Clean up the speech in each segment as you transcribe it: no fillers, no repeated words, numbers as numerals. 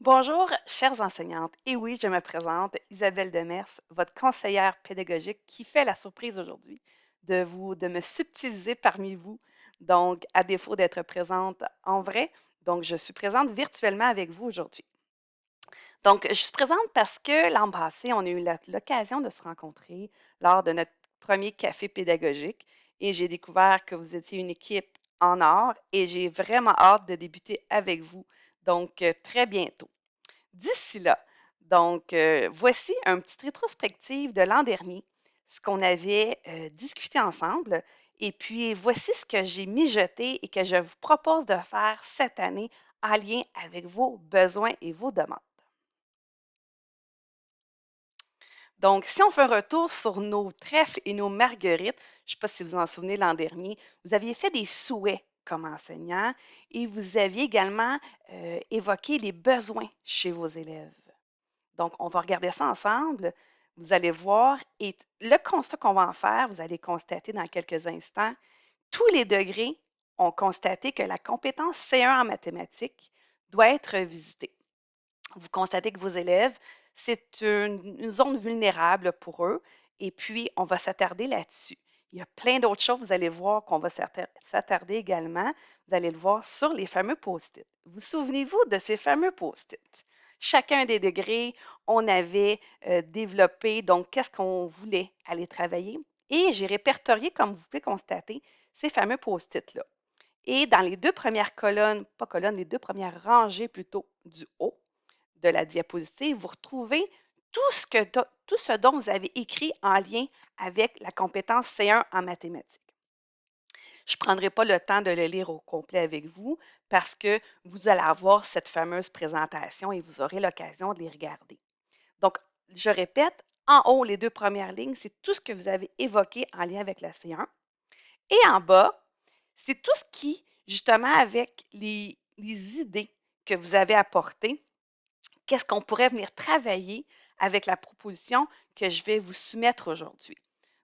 Bonjour, chères enseignantes. Et oui, je me présente, Isabelle Demers, votre conseillère pédagogique qui fait la surprise aujourd'hui de me subtiliser parmi vous. Donc, à défaut d'être présente en vrai, donc je suis présente virtuellement avec vous aujourd'hui. Donc, je suis présente parce que l'an passé, on a eu l'occasion de se rencontrer lors de notre premier café pédagogique et j'ai découvert que vous étiez une équipe en or et j'ai vraiment hâte de débuter avec vous. Donc, très bientôt. D'ici là, donc, voici un petit rétrospective de l'an dernier, ce qu'on avait discuté ensemble. Et puis, voici ce que j'ai mijoté et que je vous propose de faire cette année en lien avec vos besoins et vos demandes. Donc, si on fait un retour sur nos trèfles et nos marguerites, je ne sais pas si vous vous en souvenez l'an dernier, vous aviez fait des souhaits comme enseignant et vous aviez également évoqué les besoins chez vos élèves. Donc, on va regarder ça ensemble. Vous allez voir et le constat qu'on va en faire, vous allez constater dans quelques instants, tous les degrés ont constaté que la compétence C1 en mathématiques doit être visitée. Vous constatez que vos élèves, c'est une zone vulnérable pour eux et puis on va s'attarder là-dessus. Il y a plein d'autres choses, vous allez voir qu'on va s'attarder également. Vous allez le voir sur les fameux post-it. Vous souvenez-vous de ces fameux post-it? Chacun des degrés, on avait développé, donc qu'est-ce qu'on voulait aller travailler. Et j'ai répertorié, comme vous pouvez constater, ces fameux post-it-là. Et dans les deux premières colonnes, pas colonnes, les deux premières rangées plutôt du haut, de la diapositive, vous retrouvez tout ce dont vous avez écrit en lien avec la compétence C1 en mathématiques. Je ne prendrai pas le temps de le lire au complet avec vous parce que vous allez avoir cette fameuse présentation et vous aurez l'occasion de les regarder. Donc, je répète, en haut, les deux premières lignes, c'est tout ce que vous avez évoqué en lien avec la C1. Et en bas, c'est tout ce qui, justement, avec les idées que vous avez apportées, qu'est-ce qu'on pourrait venir travailler avec la proposition que je vais vous soumettre aujourd'hui.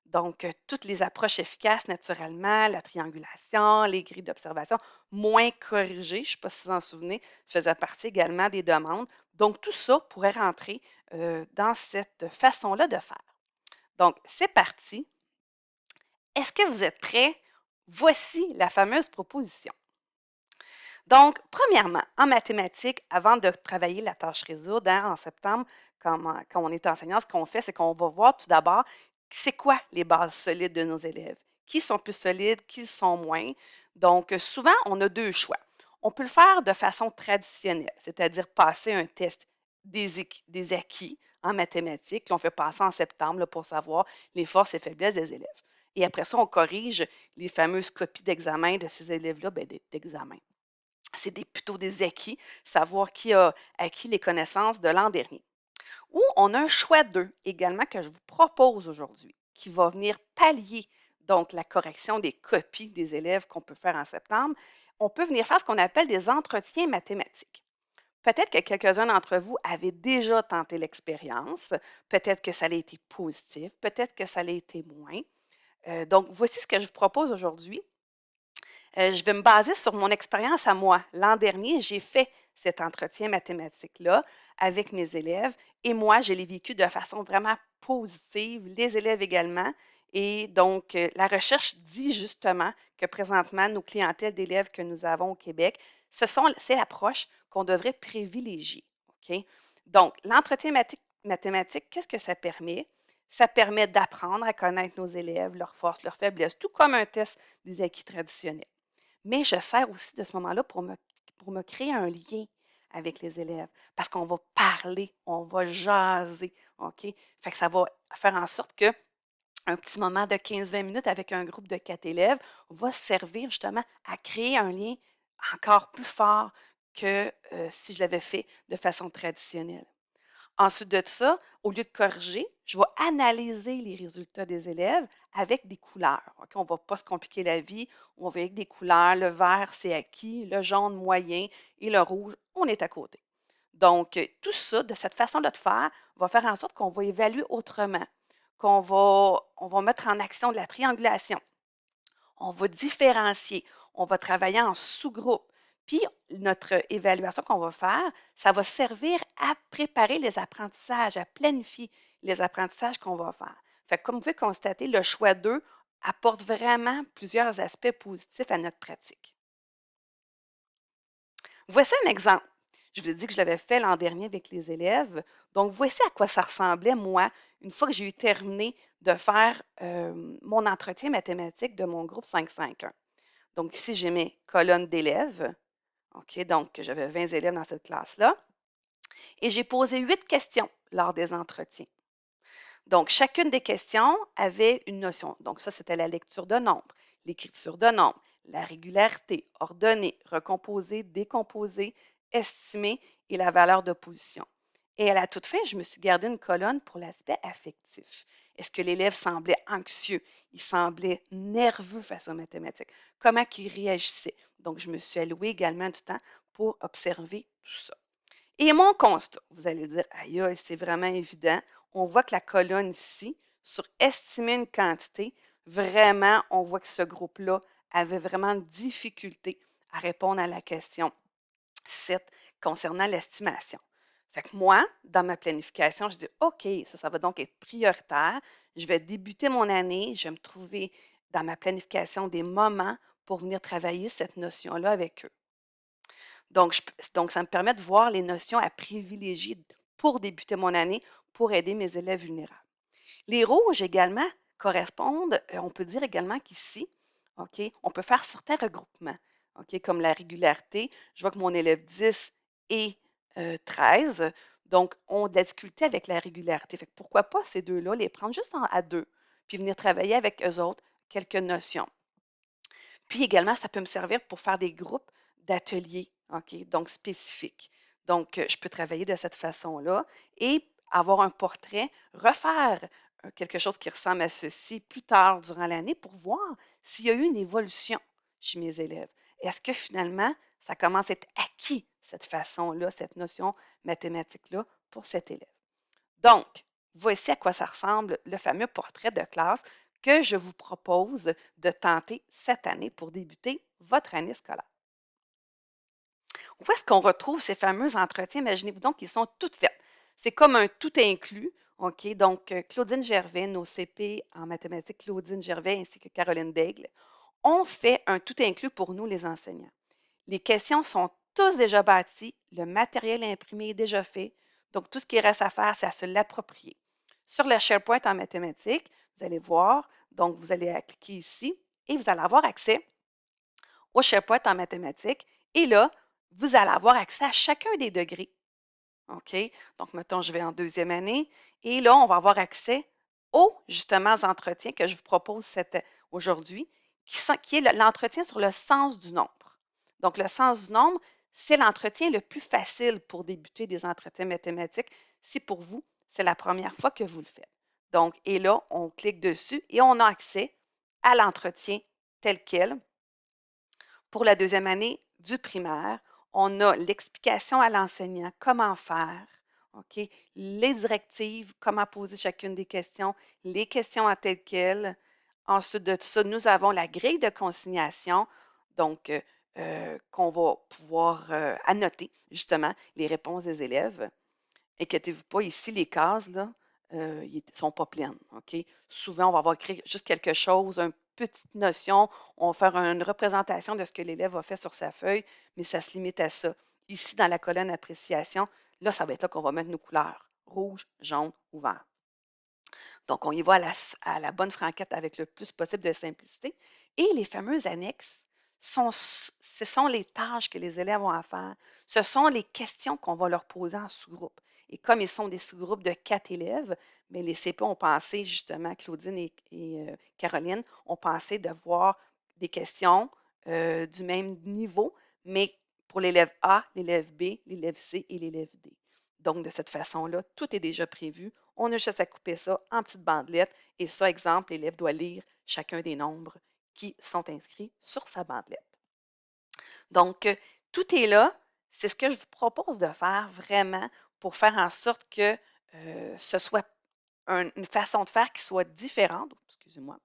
Donc, toutes les approches efficaces, naturellement, la triangulation, les grilles d'observation, moins corrigées, je ne sais pas si vous en souvenez, ça faisait partie également des demandes. Donc, tout ça pourrait rentrer dans cette façon-là de faire. Donc, c'est parti. Est-ce que vous êtes prêts? Voici la fameuse proposition. Donc, premièrement, en mathématiques, avant de travailler la tâche résoudre en septembre, quand on est enseignant, ce qu'on fait, c'est qu'on va voir tout d'abord c'est quoi les bases solides de nos élèves. Qui sont plus solides, qui sont moins. Donc, souvent, on a deux choix. On peut le faire de façon traditionnelle, c'est-à-dire passer un test des acquis en mathématiques qu'on fait passer en septembre là, pour savoir les forces et faiblesses des élèves. Et après ça, on corrige les fameuses copies d'examen de ces élèves-là, d'examen. C'est plutôt des acquis, savoir qui a acquis les connaissances de l'an dernier. Ou on a un choix 2 également que je vous propose aujourd'hui, qui va venir pallier donc la correction des copies des élèves qu'on peut faire en septembre. On peut venir faire ce qu'on appelle des entretiens mathématiques. Peut-être que quelques-uns d'entre vous avaient déjà tenté l'expérience, peut-être que ça a été positif, peut-être que ça a été moins. Donc, voici ce que je vous propose aujourd'hui. Je vais me baser sur mon expérience à moi. L'an dernier, j'ai fait cet entretien mathématique-là avec mes élèves et moi, je l'ai vécu de façon vraiment positive, les élèves également. Et donc, la recherche dit justement que présentement, nos clientèles d'élèves que nous avons au Québec, c'est l'approche qu'on devrait privilégier. OK? Donc, l'entretien mathématique, qu'est-ce que ça permet? Ça permet d'apprendre à connaître nos élèves, leurs forces, leurs faiblesses, tout comme un test des acquis traditionnels. Mais je sers aussi de ce moment-là pour me créer un lien avec les élèves parce qu'on va parler, on va jaser, OK? Fait que ça va faire en sorte que un petit moment de 15-20 minutes avec un groupe de 4 élèves va servir justement à créer un lien encore plus fort que si je l'avais fait de façon traditionnelle. Ensuite de ça, au lieu de corriger, je vais analyser les résultats des élèves avec des couleurs. OK? On ne va pas se compliquer la vie. On va avec des couleurs. Le vert, c'est acquis. Le jaune, moyen. Et le rouge, on est à côté. Donc, tout ça, de cette façon de faire, va faire en sorte qu'on va évaluer autrement, on va mettre en action de la triangulation. On va différencier. On va travailler en sous-groupe. Puis, notre évaluation qu'on va faire, ça va servir à préparer les apprentissages, à planifier les apprentissages qu'on va faire. Fait que comme vous pouvez constater, le choix 2 apporte vraiment plusieurs aspects positifs à notre pratique. Voici un exemple. Je vous ai dit que je l'avais fait l'an dernier avec les élèves. Donc, voici à quoi ça ressemblait, moi, une fois que j'ai eu terminé de faire mon entretien mathématique de mon groupe 551. Donc, ici, j'ai mes colonnes d'élèves. OK, donc j'avais 20 élèves dans cette classe-là. Et j'ai posé 8 questions lors des entretiens. Donc, chacune des questions avait une notion. Donc, ça, c'était la lecture de nombres, l'écriture de nombres, la régularité, ordonner, recomposer, décomposer, estimer et la valeur d'opposition. Et à la toute fin, je me suis gardé une colonne pour l'aspect affectif. Est-ce que l'élève semblait anxieux? Il semblait nerveux face aux mathématiques? Comment il réagissait? Donc, je me suis alloué également du temps pour observer tout ça. Et mon constat, vous allez dire, aïe, aïe, c'est vraiment évident. On voit que la colonne ici, sur estimer une quantité, vraiment, on voit que ce groupe-là avait vraiment une difficulté à répondre à la question 7 concernant l'estimation. Fait que moi, dans ma planification, je dis, OK, ça va donc être prioritaire. Je vais débuter mon année, je vais me trouver dans ma planification des moments pour venir travailler cette notion-là avec eux. Donc, ça me permet de voir les notions à privilégier pour débuter mon année, pour aider mes élèves vulnérables. Les rouges également correspondent, on peut dire également qu'ici, OK, on peut faire certains regroupements, OK, comme la régularité. Je vois que mon élève 10 et 13, donc, ont de la difficulté avec la régularité. Fait que pourquoi pas ces deux-là, les prendre juste à deux, puis venir travailler avec eux autres quelques notions. Puis également, ça peut me servir pour faire des groupes d'ateliers, OK, donc spécifiques. Donc, je peux travailler de cette façon-là et avoir un portrait, refaire quelque chose qui ressemble à ceci plus tard durant l'année pour voir s'il y a eu une évolution chez mes élèves. Est-ce que finalement, ça commence à être acquis, cette façon-là, cette notion mathématique-là pour cet élève? Donc, voici à quoi ça ressemble le fameux portrait de classe que je vous propose de tenter cette année pour débuter votre année scolaire. Où est-ce qu'on retrouve ces fameux entretiens? Imaginez-vous donc qu'ils sont toutes faites. C'est comme un tout inclus. OK? Donc, Claudine Gervais, nos CP en mathématiques, Claudine Gervais ainsi que Caroline Daigle, ont fait un tout inclus pour nous, les enseignants. Les questions sont tous déjà bâties, le matériel imprimé est déjà fait, donc tout ce qui reste à faire, c'est à se l'approprier. Sur le SharePoint en mathématiques, vous allez voir, donc vous allez cliquer ici et vous allez avoir accès au SharePoint en mathématiques. Et là, vous allez avoir accès à chacun des degrés. OK? Donc, mettons, je vais en deuxième année. Et là, on va avoir accès aux, justement, entretiens que je vous propose aujourd'hui, qui est l'entretien sur le sens du nombre. Donc, le sens du nombre, c'est l'entretien le plus facile pour débuter des entretiens mathématiques si pour vous, c'est la première fois que vous le faites. Donc, et là, on clique dessus et on a accès à l'entretien tel quel. Pour la deuxième année du primaire, on a l'explication à l'enseignant, comment faire, OK? Les directives, comment poser chacune des questions, les questions en telles quelles. Ensuite de tout ça, nous avons la grille de consignation, donc qu'on va pouvoir annoter justement les réponses des élèves. Inquiétez-vous pas, ici, les cases, là, ils ne sont pas pleines. OK? Souvent, on va avoir écrit juste quelque chose, une petite notion, on va faire une représentation de ce que l'élève a fait sur sa feuille, mais ça se limite à ça. Ici, dans la colonne appréciation, là, ça va être là qu'on va mettre nos couleurs, rouge, jaune ou vert. Donc, on y va à la bonne franquette avec le plus possible de simplicité. Et les fameuses annexes, ce sont les tâches que les élèves ont à faire. Ce sont les questions qu'on va leur poser en sous-groupe. Et comme ils sont des sous-groupes de 4 élèves, mais les CP ont pensé, justement, Claudine et Caroline, ont pensé de voir des questions du même niveau, mais pour l'élève A, l'élève B, l'élève C et l'élève D. Donc, de cette façon-là, tout est déjà prévu. On a juste à couper ça en petites bandelettes. Et ça, exemple, l'élève doit lire chacun des nombres qui sont inscrits sur sa bandelette. Donc, tout est là. C'est ce que je vous propose de faire vraiment pour faire en sorte que ce soit une façon de faire qui soit différente, excusez-moi,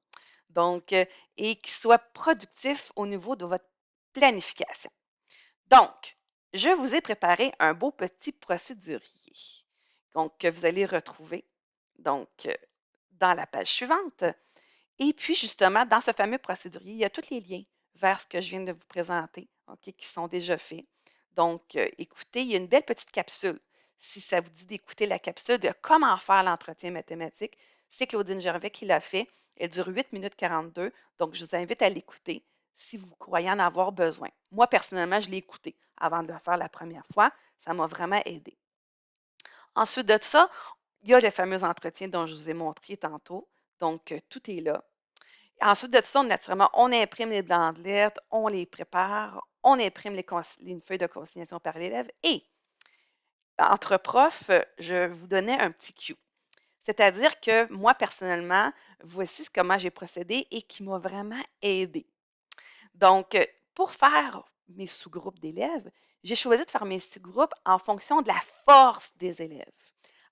donc, et qui soit productif au niveau de votre planification. Donc, je vous ai préparé un beau petit procédurier donc, que vous allez retrouver donc, dans la page suivante. Et puis, justement, dans ce fameux procédurier, il y a tous les liens vers ce que je viens de vous présenter, OK, qui sont déjà faits. Donc, écoutez, il y a une belle petite capsule. Si ça vous dit d'écouter la capsule de comment faire l'entretien mathématique, c'est Claudine Gervais qui l'a fait. Elle dure 8 minutes 42. Donc, je vous invite à l'écouter si vous croyez en avoir besoin. Moi, personnellement, je l'ai écouté avant de le faire la première fois. Ça m'a vraiment aidé. Ensuite de ça, il y a le fameux entretien dont je vous ai montré tantôt. Donc, tout est là. Ensuite de ça, naturellement, on imprime les blancs de lettres, on les prépare, on imprime une feuille de consignation par l'élève et, entre profs, je vous donnais un petit cue. C'est-à-dire que moi, personnellement, voici comment j'ai procédé et qui m'a vraiment aidé. Donc, pour faire mes sous-groupes d'élèves, j'ai choisi de faire mes sous-groupes en fonction de la force des élèves,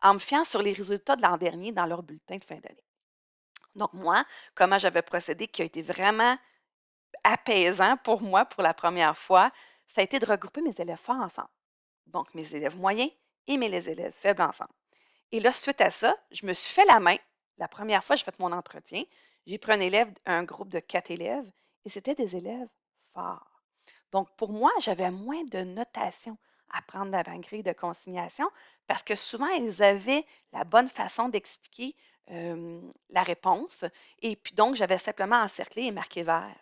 en me fiant sur les résultats de l'an dernier dans leur bulletin de fin d'année. Donc, moi, comment j'avais procédé qui a été vraiment apaisant pour moi pour la première fois, ça a été de regrouper mes élèves forts ensemble. Donc, mes élèves moyens et mes élèves faibles ensemble. Et là, suite à ça, je me suis fait la main. La première fois, j'ai fait mon entretien. J'ai pris un groupe de 4 élèves et c'était des élèves forts. Donc, pour moi, j'avais moins de notation à prendre dans ma grille de consignation parce que souvent, ils avaient la bonne façon d'expliquer la réponse. Et puis, donc, j'avais simplement encerclé et marqué vert.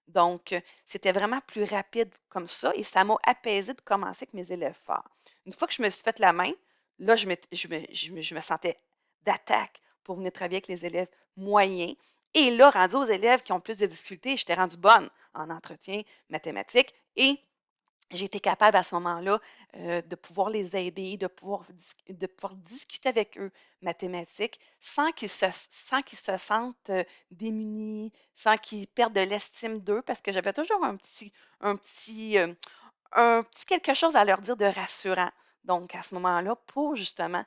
Donc, c'était vraiment plus rapide comme ça et ça m'a apaisé de commencer avec mes élèves forts. Une fois que je me suis fait la main, là, je me sentais d'attaque pour venir travailler avec les élèves moyens. Et là, rendu aux élèves qui ont plus de difficultés, j'étais rendue bonne en entretien mathématique et j'ai été capable à ce moment-là de pouvoir les aider, de pouvoir discuter avec eux mathématiques sans qu'ils se sentent démunis, sans qu'ils perdent de l'estime d'eux, parce que j'avais toujours un petit, euh, un petit quelque chose à leur dire de rassurant. Donc, à ce moment-là, pour justement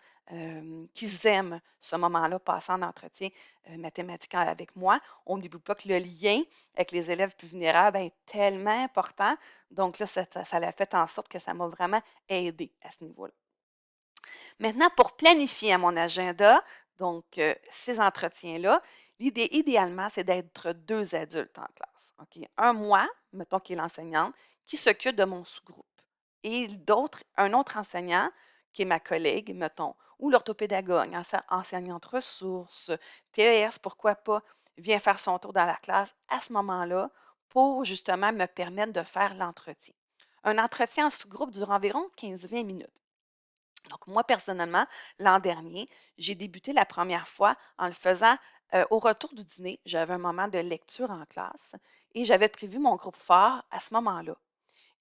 qu'ils aiment ce moment-là passé en entretien mathématique avec moi, on n'oublie pas que le lien avec les élèves plus vulnérables est tellement important. Donc là, ça l'a fait en sorte que ça m'a vraiment aidé à ce niveau-là. Maintenant, pour planifier à mon agenda, donc ces entretiens-là, l'idée idéalement, c'est d'être 2 adultes en classe. OK? Un moi, mettons qui est l'enseignante, qui s'occupe de mon sous-groupe. Et un autre enseignant, qui est ma collègue, mettons, ou l'orthopédagogue, enseignante ressources, TES, pourquoi pas, vient faire son tour dans la classe à ce moment-là pour justement me permettre de faire l'entretien. Un entretien en sous-groupe dure environ 15-20 minutes. Donc, moi, personnellement, l'an dernier, j'ai débuté la première fois en le faisant au retour du dîner. J'avais un moment de lecture en classe et j'avais prévu mon groupe fort à ce moment-là.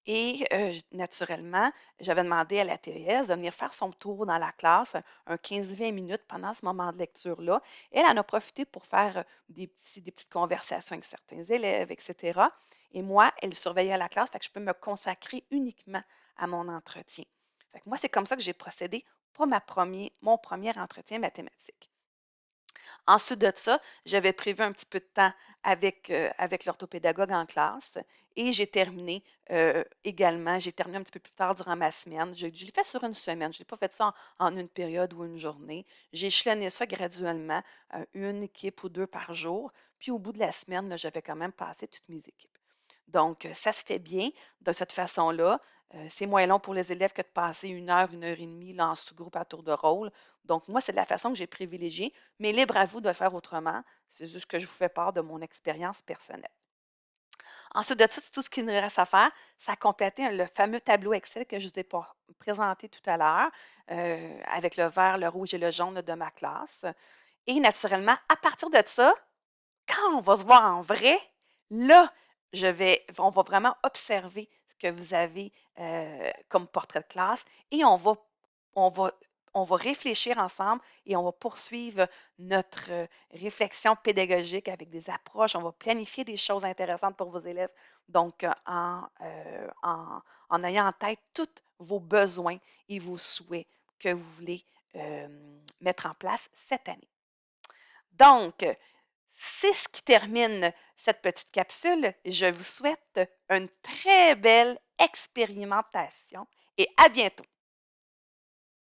Et naturellement, j'avais demandé à la TES de venir faire son tour dans la classe, un 15-20 minutes pendant ce moment de lecture-là. Elle en a profité pour faire des petites conversations avec certains élèves, etc. Et moi, elle surveillait la classe, fait que je peux me consacrer uniquement à mon entretien. Fait que moi, c'est comme ça que j'ai procédé pour mon premier entretien mathématique. Ensuite de ça, j'avais prévu un petit peu de temps avec l'orthopédagogue en classe et j'ai terminé un petit peu plus tard durant ma semaine. Je l'ai fait sur une semaine, je ne l'ai pas fait ça en une période ou une journée. J'ai échelonné ça graduellement, une équipe ou 2 par jour. Puis au bout de la semaine, là, j'avais quand même passé toutes mes équipes. Donc, ça se fait bien de cette façon-là. C'est moins long pour les élèves que de passer 1 et demie là, en sous-groupe à tour de rôle. Donc, moi, c'est de la façon que j'ai privilégiée, mais libre à vous de le faire autrement. C'est juste que je vous fais part de mon expérience personnelle. Ensuite de ça, tout ce qu'il nous reste à faire, c'est à compléter le fameux tableau Excel que je vous ai présenté tout à l'heure, avec le vert, le rouge et le jaune de ma classe. Et naturellement, à partir de ça, quand on va se voir en vrai, là, on va vraiment observer ce que vous avez comme portrait de classe et on va, on va réfléchir ensemble et on va poursuivre notre réflexion pédagogique avec des approches. On va planifier des choses intéressantes pour vos élèves. Donc, en ayant en tête tous vos besoins et vos souhaits que vous voulez mettre en place cette année. Donc, c'est ce qui termine cette petite capsule. Je vous souhaite une très belle expérimentation et à bientôt!